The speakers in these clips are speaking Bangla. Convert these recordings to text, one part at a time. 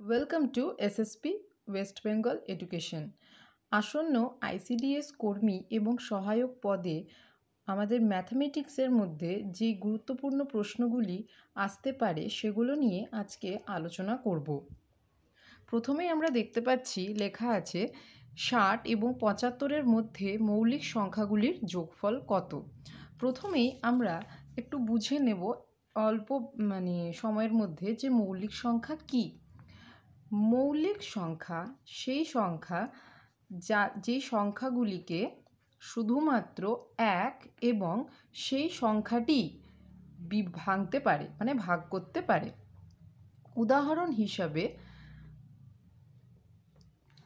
Welcome to SSP West Bengal education. আসন্ন আইসিডিএস কর্মী এবং সহায়ক পদে আমাদের ম্যাথমেটিক্সের মধ্যে যে গুরুত্বপূর্ণ প্রশ্নগুলি আসতে পারে সেগুলো নিয়ে আজকে আলোচনা করব। প্রথমেই আমরা দেখতে পাচ্ছি লেখা আছে 60 এবং 75-এর মধ্যে মৌলিক সংখ্যাগুলির যোগফল কত। প্রথমেই আমরা একটু বুঝে নেব অল্প সময়ের মধ্যে যে মৌলিক সংখ্যা কী। মৌলিক সংখ্যা সেই সংখ্যা যে সংখ্যাগুলিকে শুধুমাত্র এক এবং সেই সংখ্যাটি ভাঙতে পারে, মানে ভাগ করতে পারে। উদাহরণ হিসাবে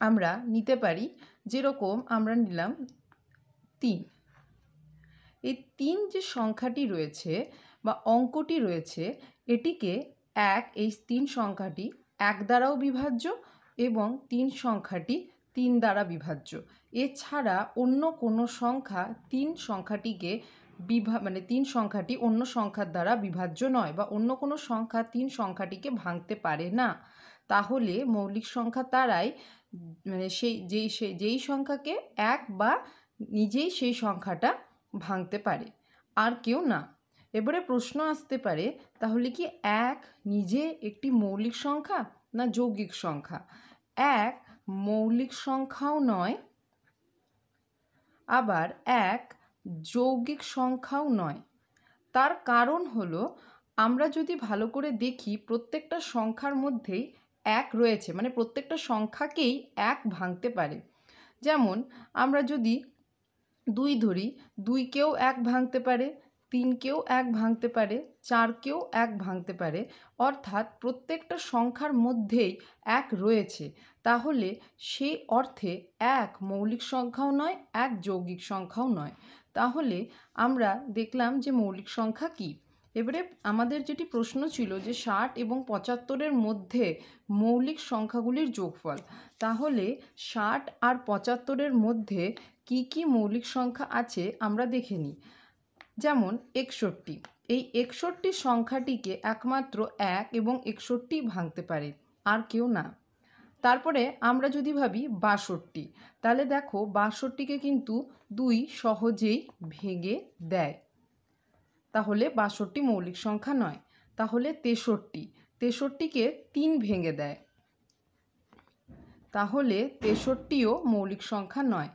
আমরা নিতে পারি, যেরকম আমরা নিলাম 3। এই 3 যে সংখ্যাটি রয়েছে বা অঙ্কটি রয়েছে, এটিকে এই 3 সংখ্যাটি 1 দ্বারাও বিভাজ্য এবং 3 সংখ্যাটি 3 দ্বারা বিভাজ্য। এছাড়া অন্য কোনো সংখ্যা 3 সংখ্যাটিকে 3 সংখ্যাটি অন্য সংখ্যার দ্বারা বিভাজ্য নয় বা অন্য কোনো সংখ্যা 3 সংখ্যাটিকে ভাঙতে পারে না। তাহলে মৌলিক সংখ্যা তারাই যেই সংখ্যাকে 1 বা নিজেই সেই সংখ্যাটা ভাঙতে পারে, আর কেউ না। এবারে প্রশ্ন আসতে পারে, তাহলে কি 1 নিজে একটি মৌলিক সংখ্যা না যৌগিক সংখ্যা? 1 মৌলিক সংখ্যাও নয়, আবার 1 যৌগিক সংখ্যাও নয়। তার কারণ হলো, আমরা যদি ভালো করে দেখি প্রত্যেকটা সংখ্যার মধ্যেই 1 রয়েছে, মানে প্রত্যেকটা সংখ্যাকেই 1 ভাঙতে পারে। যেমন আমরা যদি 2 ধরি, 2কেও 1 ভাঙতে পারে, 3কেও 1 ভাঙতে পারে, 4কেও 1 ভাঙতে পারে। অর্থাৎ প্রত্যেকটা সংখ্যার মধ্যেই 1 রয়েছে। তাহলে সেই অর্থে 1 মৌলিক সংখ্যাও নয়, 1 যৌগিক সংখ্যাও নয়। তাহলে আমরা দেখলাম যে মৌলিক সংখ্যা কী। এবারে আমাদের যেটি প্রশ্ন ছিল যে 60 এবং 75-এর মধ্যে মৌলিক সংখ্যাগুলির যোগফল। তাহলে 60 আর 75-এর মধ্যে কি কি মৌলিক সংখ্যা আছে আমরা দেখে নিই। যেমন 61, এই 61 সংখ্যাটিকে একমাত্র 1 এবং 61 ভাঙতে পারে, আর কেউ না। তারপরে আমরা যদি ভাবি 62, তাহলে দেখো 62কে কিন্তু 2 সহজেই ভেঙে দেয়, তাহলে 62 মৌলিক সংখ্যা নয়। তাহলে 63কে 3 ভেঙে দেয়, তাহলে 63ও মৌলিক সংখ্যা নয়।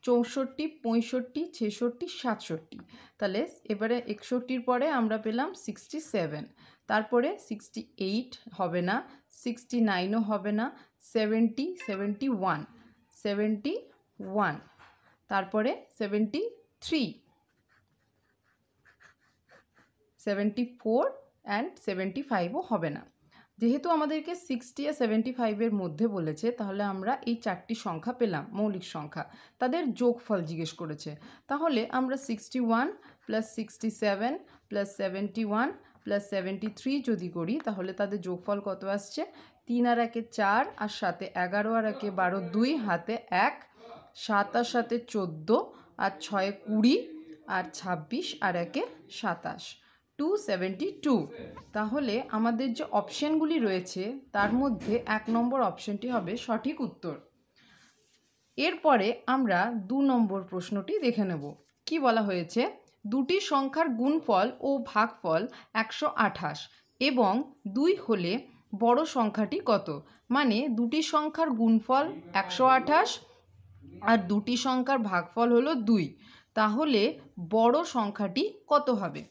64, 65, 66, 67, তাহলে এবারে 61-র পরে আমরা পেলাম 67, তারপরে 68 হবে না, 69ও হবে না, 70, 71, তারপরে 73, 74 অ্যান্ড 75ও হবে না। যেহেতু আমাদেরকে 60 আর 75-এর মধ্যে বলেছে, তাহলে আমরা এই 4টি সংখ্যা পেলাম মৌলিক সংখ্যা। তাদের যোগফল জিজ্ঞেস করেছে, তাহলে আমরা 61 + 67 + 71 + 73 যদি করি, তাহলে তাদের যোগফল কত আসছে? 3 আর 1 4, আর 7 11, আর 1 12, 2 হাতে 1, 7 আর 7 14, আর 6 20, আর 26, আর 1 27, 272। তাহলে আমাদের যে অপশানগুলি রয়েছে তার মধ্যে 1 নম্বর অপশানটি হবে সঠিক উত্তর। এরপরে আমরা 2 নম্বর প্রশ্নটি দেখে নেব। কি বলা হয়েছে? দুটি সংখ্যার গুণফল ও ভাগফল 128 এবং 2 হলে বড় সংখ্যাটি কত? মানে দুটি সংখ্যার গুণফল 128 আর দুটি সংখ্যার ভাগফল হলো 2, তাহলে বড় সংখ্যাটি কত হবে?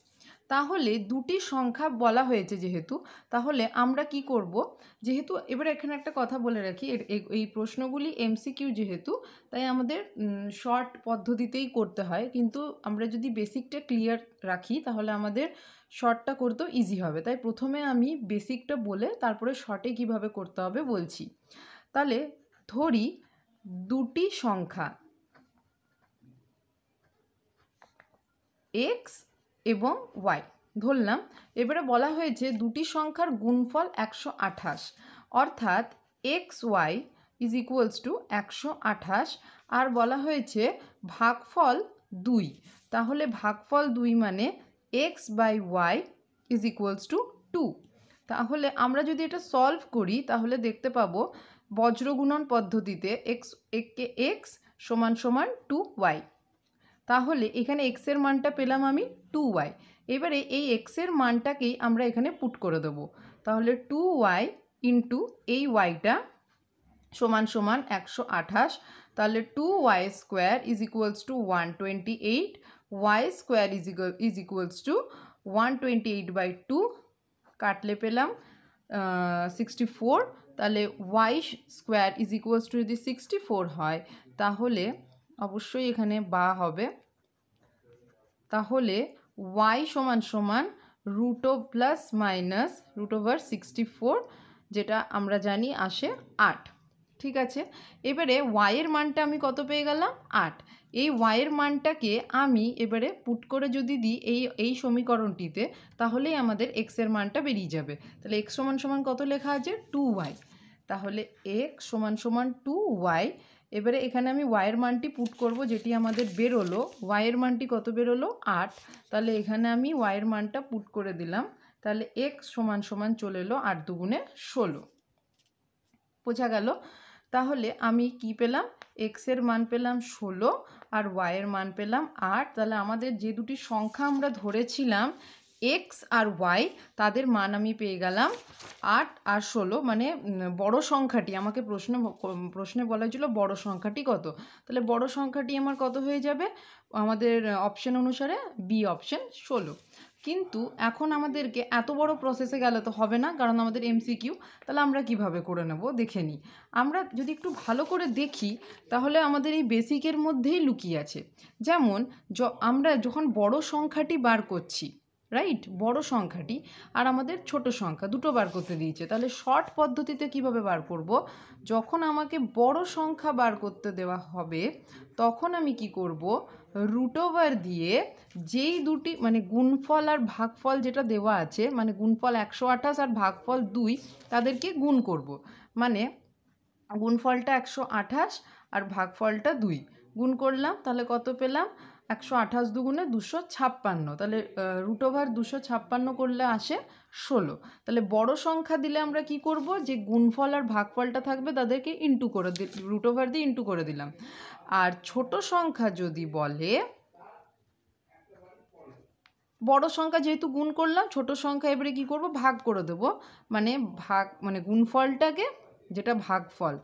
তাহলে দুটি সংখ্যা বলা হয়েছে যেহেতু, তাহলে আমরা কি করব, যেহেতু এবারে এখানে একটা কথা বলে রাখি, এই প্রশ্নগুলি এমসিকিউ যেহেতু, তাই আমাদের শর্ট পদ্ধতিতেই করতে হয়। কিন্তু আমরা যদি বেসিকটা ক্লিয়ার রাখি তাহলে আমাদের শর্টটা করতেও ইজি হবে। তাই প্রথমে আমি বেসিকটা বলে তারপরে শর্টে কিভাবে করতে হবে বলছি। তাহলে ধরি দুটি সংখ্যা x এবং y ধরলাম। এবারে বলা হয়েছে দুটি সংখ্যার গুণফল 128, অর্থাৎ xy = 128, আর বলা হয়েছে ভাগফল 2। তাহলে ভাগফল 2 মানে x/y = 2। তাহলে আমরা যদি এটা সলভ করি তাহলে দেখতে পাবো বজ্রগুণন পদ্ধতিতে এক্স সমান সমান 2y। তাহলে এখানে এক্স এর মানটা পেলাম আমি 2y। এবারে এই এক্স এর মানটাকেই আমরা এখানে পুট করে দেবো। তাহলে 2y ইন্টু এই ওয়াইটা সমান সমান 128। তাহলে 2y square is equals to 128, y square is equals to 128/2, কাটলে পেলাম 64। তাহলে y square is equals to যদি 64 হয় তাহলে অবশ্যই এখানে বা হবে। তাহলে y সমান সমান রুট ও প্লাস মাইনাস রুট ওভার 64, যেটা আমরা জানি আসে 8। ঠিক আছে, এবারে y এর মানটা আমি কত পেয়ে গেলাম 8। এই y এর মানটাকে আমি এবারে পুট করে যদি দিই এই সমীকরণটিতে তাহলেই আমাদের x এর মানটা বেরিয়ে যাবে। তাহলে x সমান সমান কত লেখা আছে 2y। তাহলে x সমান সমান 2y। এবারে এখানে আমি y এর মানটি পুট করব, যেটি আমাদের বেরোলো y এর মানটি কত বেরোলো 8। তাহলে এখানে আমি y এর মানটা পুট করে দিলাম। তাহলে x সমান সমান চলে এলো 8 দুগুণে 16। বোঝা গেল? তাহলে আমি কি পেলাম, x এর মান পেলাম 16 আর y এর মান পেলাম 8। তাহলে আমাদের যে দুটি সংখ্যা আমরা ধরেছিলাম x আর y, তাদের মান আমি পেয়ে গেলাম 8 আর 16। মানে বড় সংখ্যাটি আমাকে প্রশ্নে বলা হয়েছিল বড় সংখ্যাটি কত। তাহলে বড় সংখ্যাটি আমার কত হয়ে যাবে আমাদের অপশন অনুসারে বি অপশন 16। কিন্তু এখন আমাদেরকে এত বড় প্রসেসে গেলে তো হবে না, কারণ আমাদের এমসিকিউ। তাহলে আমরা কিভাবে করে নেব দেখে নিই। আমরা যদি একটু ভালো করে দেখি তাহলে আমাদের এই বেসিকের মধ্যেই লুকিয়ে আছে। যেমন আমরা যখন বড় সংখ্যাটি বার করছি, রাইট, বড় সংখ্যাটি আর আমাদের ছোট সংখ্যা দুটো বার করতে দিয়েছে, তাহলে শর্ট পদ্ধতিতে কিভাবে বার করব। যখন আমাকে বড় সংখ্যা বার করতে দেওয়া হবে তখন আমি কি করব, রুট ওভার দিয়ে যেই দুটি মানে গুণফল আর ভাগফল যেটা দেওয়া আছে, মানে গুণফল 128 আর ভাগফল 2, তাদেরকে গুণ করব। মানে গুণফলটা 128 আর ভাগফলটা 2 গুণ করলাম, তাহলে কত পেলাম 128 দুগুণে 256। তাহলে রুট ওভার 256 করলে আসে 16। তাহলে বড় সংখ্যা দিলে আমরা কি করব, যে গুণফল আর ভাগফলটা থাকবে তাদেরকে ইন্টু করে রুট ওভার দিয়ে ইন্টু করে দিলাম। আর ছোট সংখ্যা যদি বলে, বড় সংখ্যা যেহেতু গুণ করলাম, ছোট সংখ্যা এবারে কি করব ভাগ করে দেব। মানে গুণফলটাকে, যেটা ভাগফল,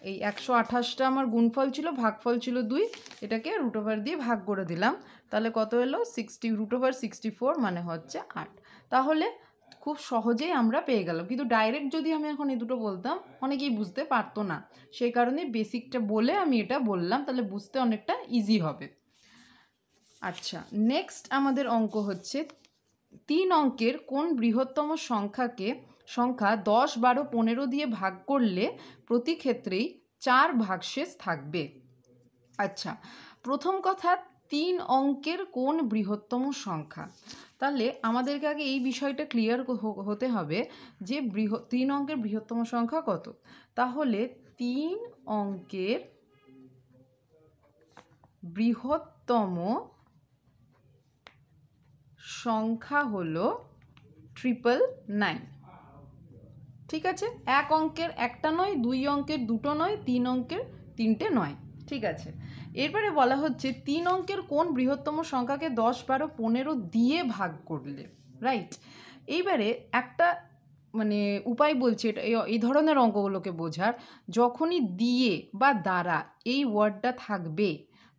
এই 128টা আমার গুণফল ছিল, ভাগফল ছিল 2, এটাকে রুট ওভার দিয়ে ভাগ করে দিলাম। তাহলে কত এলো 60, রুট ওভার 64 মানে হচ্ছে 8। তাহলে খুব সহজেই আমরা পেয়ে গেলাম। কিন্তু ডাইরেক্ট যদি আমি এখন এই দুটো বলতাম অনেকেই বুঝতে পারতো না, সেই কারণে বেসিকটা বলে আমি এটা বললাম, তাহলে বুঝতে অনেকটা ইজি হবে। আচ্ছা, নেক্সট আমাদের অঙ্ক হচ্ছে 3 অঙ্কের কোন বৃহত্তম সংখ্যা 10, 12, 15 দিয়ে ভাগ করলে প্রতি ক্ষেত্রেই 4 ভাগশেষ থাকবে। আচ্ছা, প্রথম কথা 3 অঙ্কের কোন বৃহত্তম সংখ্যা। তাহলে আমাদেরকে আগে এই বিষয়টা ক্লিয়ার হতে হবে যে 3 অঙ্কের বৃহত্তম সংখ্যা কত। তাহলে 3 অঙ্কের বৃহত্তম সংখ্যা হলো 999। ঠিক আছে, এক অঙ্কের একটা নয়, 2 অঙ্কের দুটো নয়, 3 অঙ্কের তিনটে নয়। ঠিক আছে, এরপরে বলা হচ্ছে 3 অঙ্কের কোন বৃহত্তম সংখ্যাকে 10, 12, 15 দিয়ে ভাগ করলে, রাইট। এইবারে একটা মানে উপায় বলছে এটা এই ধরনের অঙ্কগুলোকে বোঝার, যখনই দিয়ে বা দ্বারা এই ওয়ার্ডটা থাকবে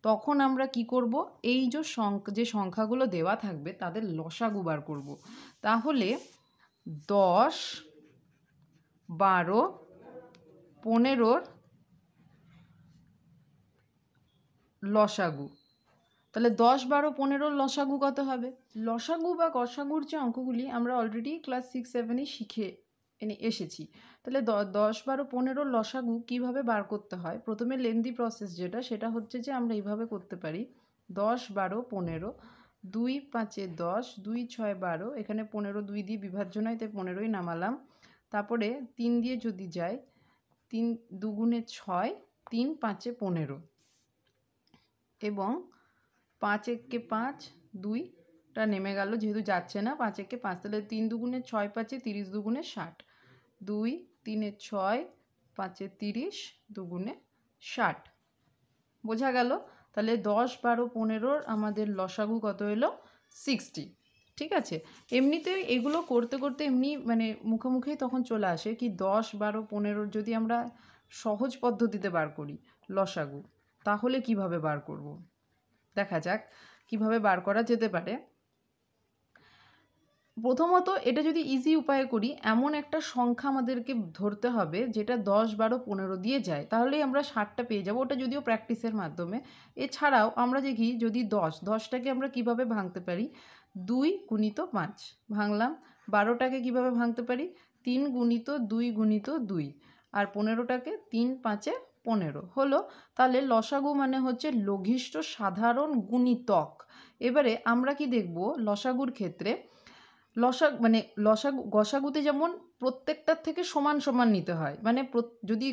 তখন আমরা কি করব, এই যে সংখ্যাগুলো দেওয়া থাকবে তাদের লসাগু বার করব। তাহলে 10, 12, 15 লসাগু। তাহলে 10, 12, 15 লসাগু কত হবে। লসাগু বা গসাগুর যে অঙ্কগুলি আমরা অলরেডি ক্লাস 6, 7-এ শিখে এসেছি। তাহলে 10, 12, 15 লসাগু কিভাবে বার করতে হয়, প্রথমে লেন্দি প্রসেস সেটা হচ্ছে যে আমরা এইভাবে করতে পারি। 10, 12, 15, 2 5 10, 2 6 12, এখানে 15 2 দিয়ে বিভাজ্য নয় তাই 15ই নামালাম। তারপরে 3 দিয়ে যদি যায়, 3 দুগুণে 6, 3 5 15 এবং 5 একে 5, 2 টা নেমে গেল, যেহেতু যাচ্ছে না। 5 একে 5, তাহলে 3 দুগুণে 6, 5 30 দুগুণে 60, 2 3 এ 6, 5 এ 30, দুগুণে 60। বোঝা গেল? তাহলে 10 12 15 আমাদের লসাগু কত এলো? 60। ঠিক আছে? এমনিতেই এগুলো করতে করতে এমনি মানে মুখোমুখি তখন চলে আসে কি 10 12 15 যদি আমরা সহজ পদ্ধতিতে বার করি লসাগু, তাহলে কিভাবে বার করব? দেখা যাক কিভাবে বার করা যেতে পারে। প্রথমত এটা যদি ইজি উপায়ে করি, এমন একটা সংখ্যা আমাদেরকে ধরতে হবে যেটা 10 12 15 দিয়ে যায়, তাহলেই আমরা 60টা পেয়ে যাব। ওটা যদিও প্র্যাকটিসের মাধ্যমে। এছাড়াও আমরা দেখি যদি 10টাকে আমরা কিভাবে ভাঙতে পারি, 2 গুণিত 5 ভাঙলাম। 12টাকে কিভাবে ভাঙতে পারি, 3 গুণিত 2 গুণিত 2। আর 15টাকে 3 5 এ 15 হলো। তাহলে লসাগু মানে হচ্ছে লঘিষ্ঠ সাধারণ গুণিতক। এবারে আমরা কি দেখব লসাগুর ক্ষেত্রে, গসাগুতে যেমন প্রত্যেকটার থেকে সমান সমান নিতে হয়, মানে যদি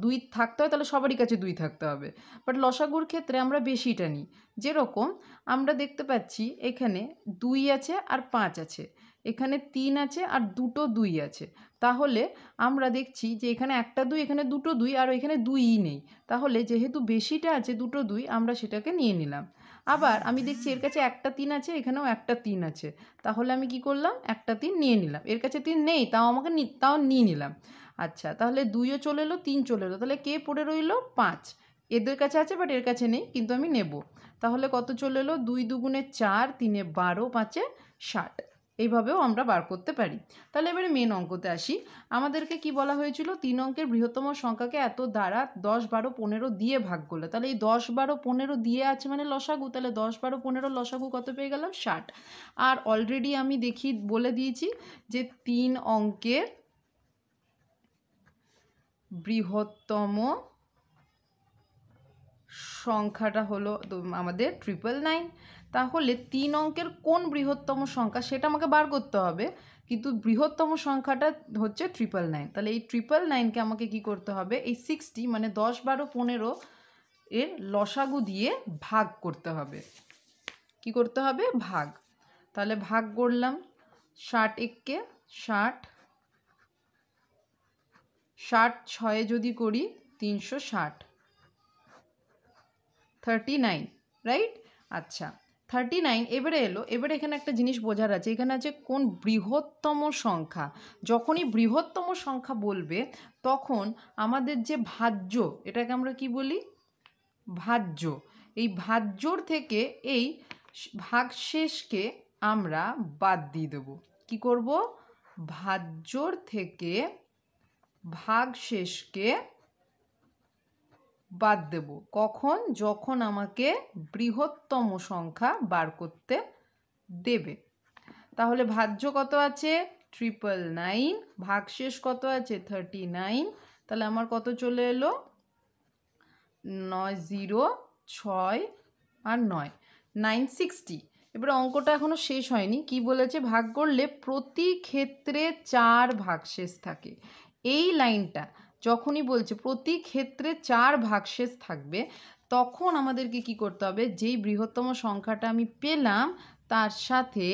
2 থাকতে হয় তাহলে সবারই কাছে 2 থাকতে হবে। বাট লসাগুর ক্ষেত্রে আমরা বেশিটা নিই। যেরকম আমরা দেখতে পাচ্ছি এখানে 2 আছে আর 5 আছে, এখানে 3 আছে আর দুটো 2 আছে। তাহলে আমরা দেখছি যে এখানে একটা 2, এখানে দুটো 2, আর এখানে 2ই নেই। তাহলে যেহেতু বেশিটা আছে দুটো 2, আমরা সেটাকে নিয়ে নিলাম। আবার আমি দেখছি এর কাছে একটা 3 আছে, এখানেও একটা 3 আছে। তাহলে আমি কি করলাম, একটা 3 নিয়ে নিলাম। এর কাছে 3 নেই, তাও নিয়ে নিলাম। আচ্ছা, তাহলে 2ও চলে এলো, 3 চলে এলো। তাহলে কে পড়ে রইল? 5। এদের কাছে আছে বাট এর কাছে নেই, কিন্তু আমি নেব। তাহলে কত চলে এলো? 2 দুগুণে 4, 3 এ 12, 5 এ 60। এইভাবেও আমরা বার করতে পারি। তাহলে এবারে মেন অঙ্কতে আসি। আমাদেরকে কি বলা হয়েছিল? 3 অঙ্কের বৃহত্তম সংখ্যাকে এত দ্বারা 10 12 15 দিয়ে ভাগ করলে। তাহলে এই 10 12 15 দিয়ে আছে মানে লসাগু। তাহলে 10 12 15 লসাগু কত পেয়ে গেলাম? 60। আর অলরেডি আমি বলে দিয়েছি যে 3 অঙ্কের বৃহত্তম সংখ্যাটা হলো আমাদের 999। তাহলে 3 অঙ্কের কোন বৃহত্তম সংখ্যা সেটা আমাকে বার করতে হবে, কিন্তু বৃহত্তম সংখ্যাটা হচ্ছে 999। তাহলে এই 999কে আমাকে কি করতে হবে? এই 60 মানে 10 12 15 এর লসাগু দিয়ে ভাগ করতে হবে। কি করতে হবে? ভাগ। তাহলে ভাগ করলাম। 60 একে 60, 60 6 যদি করি 360, 39, রাইট? আচ্ছা, 39 এবারে এলো। এবারে এখানে একটা জিনিস বোঝার আছে, এখানে আছে কোন বৃহত্তম সংখ্যা। যখনই বৃহত্তম সংখ্যা বলবে তখন আমাদের যে ভাজ্য, এটাকে আমরা কি বলি? ভাজ্য। এই ভাজ্যর থেকে এই ভাগশেষকে আমরা বাদ দিয়ে দেবো। কি করব? ভাজ্যর থেকে ভাগশেষকে বাদ দেব। কখন? যখন আমাকে বৃহত্তম সংখ্যা বার করতে দেবে। তাহলে ভাজ্য কত আছে? 999, ভাগশেষ কত আছে? 39। তাহলে আমার কত চলে এলো? 9 0 6 আর 9 960। এবারে অঙ্কটা এখনো শেষ হয়নি। কি বলেছে? ভাগ করলে প্রতি ক্ষেত্রে 4 ভাগশেষ থাকে। এই লাইনটা যখনই বলছে প্রতি ক্ষেত্রে 4 ভাগশেষ থাকবে, তখন আমাদেরকে কি করতে হবে? যেই বৃহত্তম সংখ্যাটা আমি পেলাম তার সাথে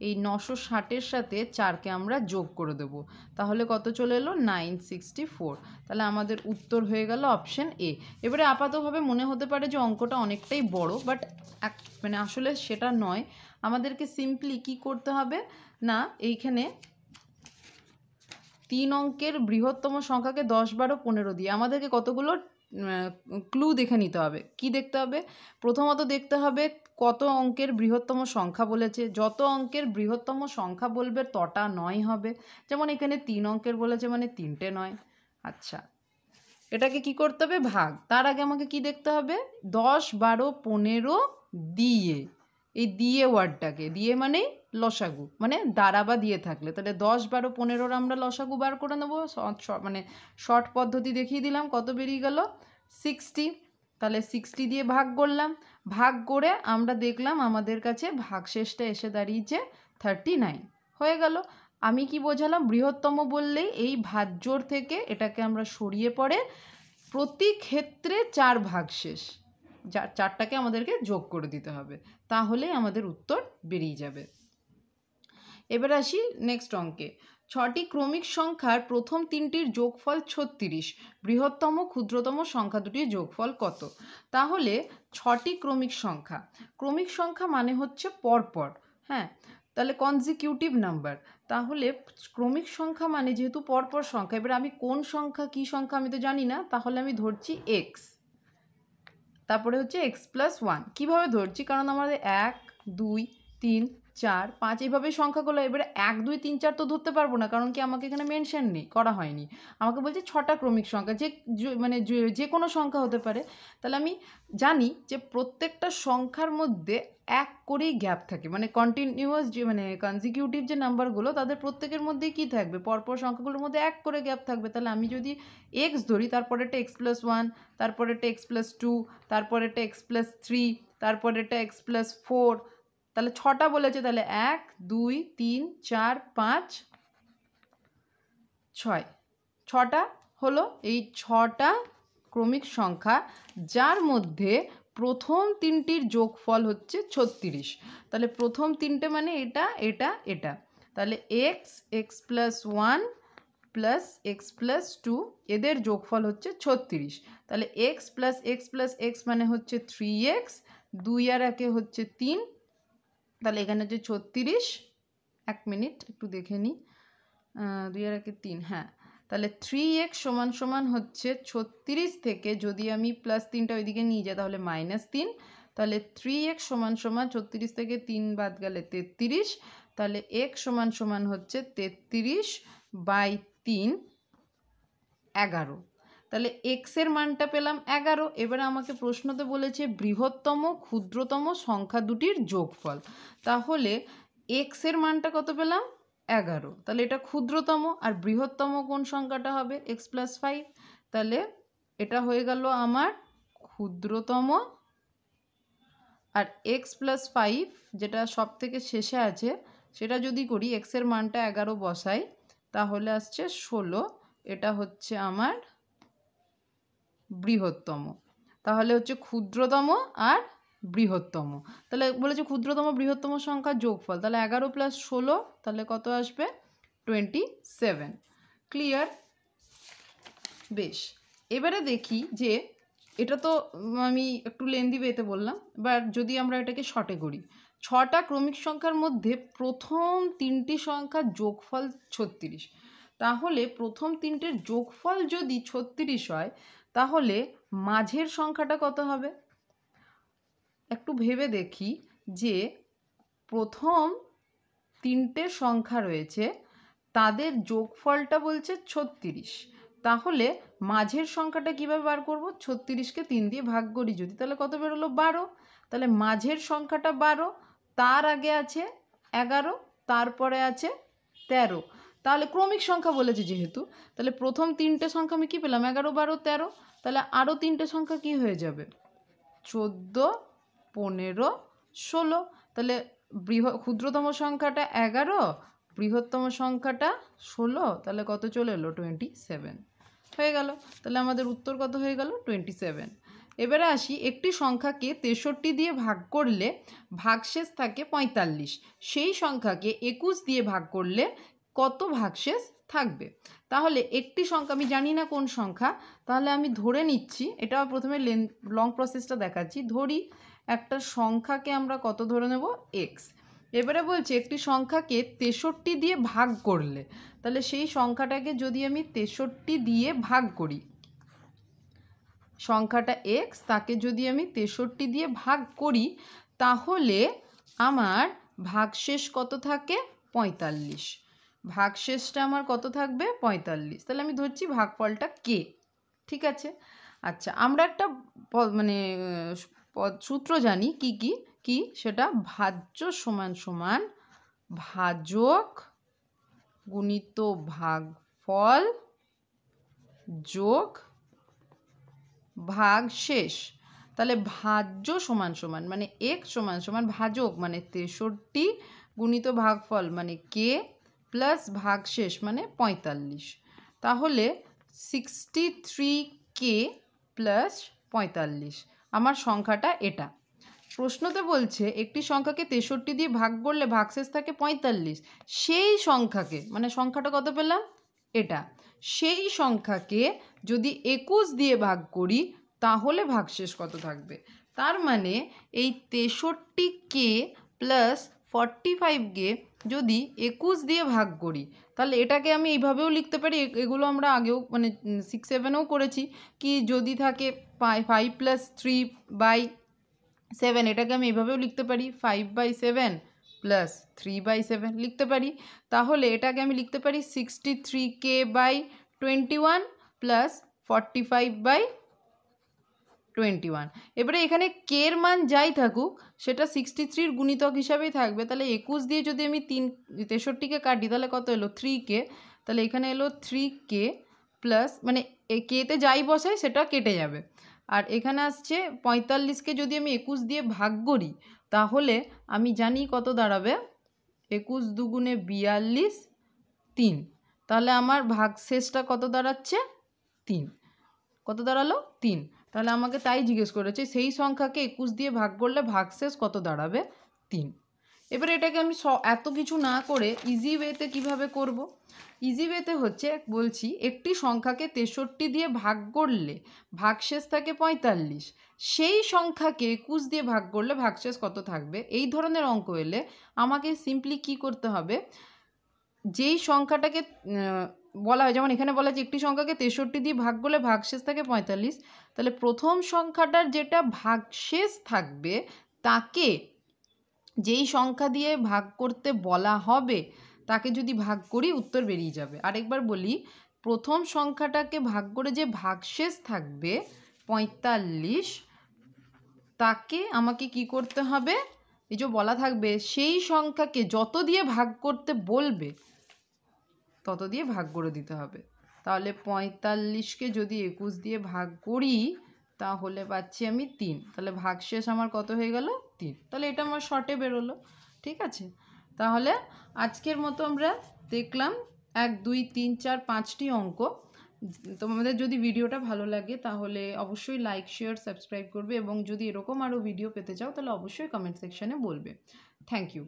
এই 960-এর সাথে 4কে আমরা যোগ করে দেব। তাহলে কত চলে এলো? 964। তাহলে আমাদের উত্তর হয়ে গেল অপশন এ। এবারে আপাতভাবে মনে হতে পারে যে অঙ্কটা অনেকটাই বড়, বাট মানে আসলে সেটা নয়। আমাদেরকে সিম্পলি কি করতে হবে না, এইখানে 3 অঙ্কের বৃহত্তম সংখ্যাকে 10 12 15 দিয়ে আমাদেরকে কতগুলো ক্লু দেখে নিতে হবে। কি দেখতে হবে? প্রথমত দেখতে হবে কত অঙ্কের বৃহত্তম সংখ্যা বলেছে। যত অঙ্কের বৃহত্তম সংখ্যা বলবে তটা 9 হবে। যেমন এখানে 3 অঙ্কের বলেছে মানে 3টে 9। আচ্ছা, এটাকে কি করতে হবে? ভাগ। তার আগে আমাকে কি দেখতে হবে? 10 12 15 দিয়ে, এই দিয়ে ওয়ার্ডটাকে, দিয়ে মানে লসাগু, মানে দ্বারা বা দিয়ে থাকলে। তাহলে 10 12 15 আমরা লসাগু বার করে নেবো। মানে শর্ট পদ্ধতি দেখিয়ে দিলাম। কত বেরিয়ে গেল? 60। তাহলে 60 দিয়ে ভাগ করলাম। ভাগ করে আমরা দেখলাম আমাদের কাছে ভাগশেষটা এসে দাঁড়িয়েছে 39। হয়ে গেল। আমি কি বোঝালাম? বৃহত্তম বললেই এই ভাজ্যর থেকে এটাকে আমরা সরিয়ে পড়ে প্রতি ক্ষেত্রে 4 ভাগশেষ, চারটাকে আমাদেরকে যোগ করে দিতে হবে, তাহলেই আমাদের উত্তর বেরিয়ে যাবে। এবার আসি নেক্সট অঙ্কে। 6টি ক্রমিক সংখ্যার প্রথম 3টির যোগফল 36, বৃহত্তম ক্ষুদ্রতম সংখ্যা দুটির যোগফল কত? তাহলে 6টি ক্রমিক সংখ্যা মানে হচ্ছে পরপর, হ্যাঁ, তাহলে কনজিকিউটিভ নাম্বার। তাহলে ক্রমিক সংখ্যা মানে যেহেতু পরপর সংখ্যা, এবার আমি কোন সংখ্যা কী সংখ্যা আমি তো জানি না, তাহলে আমি ধরছি এক্স, তারপরে হচ্ছে x+1। কীভাবে ধরছি? কারণ আমাদের 1 2 3 4 5 এইভাবে সংখ্যাগুলো, এবারে 1 2 3 4 তো ধরতে পারবো না, কারণ কি আমাকে এখানে মেনশন নেই, করা হয়নি। আমাকে বলছে 6টা ক্রমিক সংখ্যা, মানে যে কোনো সংখ্যা হতে পারে। তাহলে আমি জানি যে প্রত্যেকটা সংখ্যার মধ্যে এক করেই গ্যাপ থাকে, মানে কন্টিনিউয়াস যে মানে কনজিকিউটিভ যে নাম্বারগুলো তাদের প্রত্যেকের মধ্যেই কী থাকবে, পরপর সংখ্যাগুলোর মধ্যে এক করে গ্যাপ থাকবে। তাহলে আমি যদি এক্স ধরি, তারপরে একটা x+1, তারপরে একটা x+2, তারপরে একটা x+3, তারপরে একটা x+4, তাহলে 6টা বলেছে, তাহলে 1 2 3 4 5 6, 6টা হলো এই 6টা ক্রমিক সংখ্যা, যার মধ্যে প্রথম 3টির যোগফল হচ্ছে 36। তাহলে প্রথম 3টে মানে এটা এটা এটা, তাহলে x+1 প্লাস x+2 এদের যোগফল হচ্ছে 36। তাহলে x plus x plus x মানে হচ্ছে 3x, 2 আর 1 হচ্ছে 3, তাহলে এখানে হচ্ছে 36। 1 মিনিট একটু দেখে নিই, 2 আর 1 3, হ্যাঁ, তাহলে 3x সমান হচ্ছে 36 থেকে যদি আমি প্লাস 3টা ওইদিকে নিয়ে যাই তাহলে -3, তাহলে 3x সমান 36 থেকে 3 বাদ গেলে 33, তাহলে x সমান হচ্ছে 33/3 11। তাহলে x এর মানটা পেলাম 11। এবারে আমাকে প্রশ্নতে বলেছে বৃহত্তম ক্ষুদ্রতম সংখ্যা দুটির যোগফল, তাহলে x এর মানটা কত পেলাম 11, তাহলে এটা ক্ষুদ্রতম, আর বৃহত্তম কোন সংখ্যাটা হবে x+5, তাহলে এটা হয়ে গেল আমার ক্ষুদ্রতম, আর x+5 যেটা সব থেকে শেষে আছে সেটা যদি করি, x এর মানটা 11 বসাই তাহলে আসছে 16, এটা হচ্ছে আমার বৃহত্তম। তাহলে হচ্ছে ক্ষুদ্রতম আর বৃহত্তম, তাহলে বলেছে ক্ষুদ্রতম বৃহত্তম সংখ্যার যোগফল, তাহলে 11 + 16 তাহলে কত আসবে 27। ক্লিয়ার? বেশ, এবারে দেখি যে এটা তো আমি একটু লেন্দি ওয়েতে বললাম, এবার যদি আমরা এটাকে শর্টে করি, 6টা ক্রমিক সংখ্যার মধ্যে প্রথম 3টি সংখ্যার যোগফল 36, তাহলে প্রথম 3টের যোগফল যদি 36 হয় তাহলে মাঝের সংখ্যাটা কত হবে? একটু ভেবে দেখি যে প্রথম 3টে সংখ্যা রয়েছে তাদের যোগফলটা বলছে 36, তাহলে মাঝের সংখ্যাটা কীভাবে বার করব? 36কে 3 দিয়ে ভাগ করি যদি, তাহলে কত বেরোলো 12, তাহলে মাঝের সংখ্যাটা 12, তার আগে আছে 11, তারপরে আছে 13, তাহলে ক্রমিক সংখ্যা বলেছে যেহেতু, তাহলে প্রথম 3টে সংখ্যা আমি কী পেলাম 11 12 13, তাহলে আরও 3টে সংখ্যা কী হয়ে যাবে 14 15 16, তাহলে ক্ষুদ্রতম সংখ্যাটা 11, বৃহত্তম সংখ্যাটা 16, তাহলে কত চলে এলো 27 হয়ে গেল। তাহলে আমাদের উত্তর কত হয়ে গেল 27। এবারে আসি, একটি সংখ্যাকে 63 দিয়ে ভাগ করলে ভাগশেষ থাকে 45, সেই সংখ্যাকে 21 দিয়ে ভাগ করলে কত ভাগশেষ থাকবে? তাহলে একটি সংখ্যা আমি জানি না কোন সংখ্যা, তাহলে আমি ধরে নিচ্ছি, এটা প্রথমে লং প্রসেসটা দেখাচ্ছি, ধরি একটা সংখ্যাকে আমরা কত ধরে নেব x, এবারে বলছে একটি সংখ্যাকে 63 দিয়ে ভাগ করলে, তাহলে সেই সংখ্যাটাকে যদি আমি 63 দিয়ে ভাগ করি, সংখ্যাটা x তাকে যদি আমি 63 দিয়ে ভাগ করি তাহলে আমার ভাগশেষ কত থাকে 45, ভাগশেষটা আমার কত থাকবে 45, তাহলে আমি ধরছি ভাগফলটা কে, ঠিক আছে। আচ্ছা, আমরা একটা মানে সূত্র জানি, কি সেটা ভাজ্য সমান ভাজক গুণিত ভাগফল যোগ ভাগশেষ। তাহলে ভাজ্য সমান মানে x সমান ভাজক মানে 63 গুণিত ভাগফল মানে কে প্লাস ভাগশেষ মানে 45, তাহলে 63k প্লাস 45 আমার সংখ্যাটা এটা। প্রশ্নতে বলছে একটি সংখ্যাকে 63 দিয়ে ভাগ করলে ভাগশেষ থাকে 45। সেই সংখ্যাকে, মানে সংখ্যাটা কত পেলাম এটা, সেই সংখ্যাকে যদি 21 দিয়ে ভাগ করি তাহলে ভাগশেষ কত থাকবে। তার মানে এই 63কে প্লাস 45কে যদি 21 দিয়ে ভাগ করি তাহলে এটাকে আমি এইভাবেও লিখতে পারি। এগুলো আমরা আগেও মানে 6-7এও করেছি, কি যদি থাকে 5 + 3/7, এটাকে আমি এভাবেও লিখতে পারি 5/7 + 3/7 লিখতে পারি। তাহলে এটাকে আমি লিখতে পারি 63k/21 + 45/21। এবারে এখানে কে এর মান যাই থাকুক সেটা 63-র গুণিতক হিসাবেই থাকবে। তাহলে 21 দিয়ে যদি আমি 63কে কাটি তাহলে কত এলো 3k। তাহলে এখানে এলো 3k প্লাস, মানে কেতে যাই বসাই সেটা কেটে যাবে। আর এখানে আসছে 45কে যদি আমি 21 দিয়ে ভাগ করি তাহলে আমি জানি কত দাঁড়াবে, 21 × 2 = 42, 3। তাহলে আমার ভাগশেষটা কত দাঁড়াচ্ছে 3। কত দাঁড়ালো 3। তাহলে আমাকে তাই জিজ্ঞেস করেছে সেই সংখ্যাকে 21 দিয়ে ভাগ করলে ভাগশেষ কত দাঁড়াবে 3। এবারে এটাকে আমি এত কিছু না করে ইজি ওয়েতে কীভাবে করব। ইজি ওয়েতে হচ্ছে বলছি একটি সংখ্যাকে 63 দিয়ে ভাগ করলে ভাগশেষ থাকে 45, সেই সংখ্যাকে 21 দিয়ে ভাগ করলে ভাগশেষ কত থাকবে। এই ধরনের অঙ্ক এলে আমাকে সিম্পলি কি করতে হবে, যেই সংখ্যাটাকে বলা হয়, যেমন এখানে বলা আছে একটি সংখ্যাকে 63 দিয়ে ভাগ করলে ভাগশেষ থাকে 45, তাহলে প্রথম সংখ্যাটার যেটা ভাগশেষ থাকবে তাকে যেই সংখ্যা দিয়ে ভাগ করতে বলা হবে তাকে যদি ভাগ করি উত্তর বেরিয়ে যাবে। আরেকবার বলি, প্রথম সংখ্যাটাকে ভাগ করে যে ভাগশেষ থাকবে 45 তাকে আমাকে কি করতে হবে, এই যে বলা থাকবে সেই সংখ্যাকে যত দিয়ে ভাগ করতে বলবে তত দিয়ে ভাগ করে দিতে হবে। তাহলে 45কে যদি 21 দিয়ে ভাগ করি তাহলে পাচ্ছি আমি 3। তাহলে ভাগশেষ আমার কত হয়ে গেল 3। তাহলে এটা আমার শর্টে বেরোলো। ঠিক আছে, তাহলে আজকের মতো আমরা দেখলাম 1, 2, 3, 4, 5টি অঙ্ক। তোমাদের যদি ভিডিওটা ভালো লাগে তাহলে অবশ্যই লাইক, শেয়ার, সাবস্ক্রাইব করবে এবং যদি এরকম আরও ভিডিও পেতে চাও তাহলে অবশ্যই কমেন্ট সেকশানে বলবে। Thank you.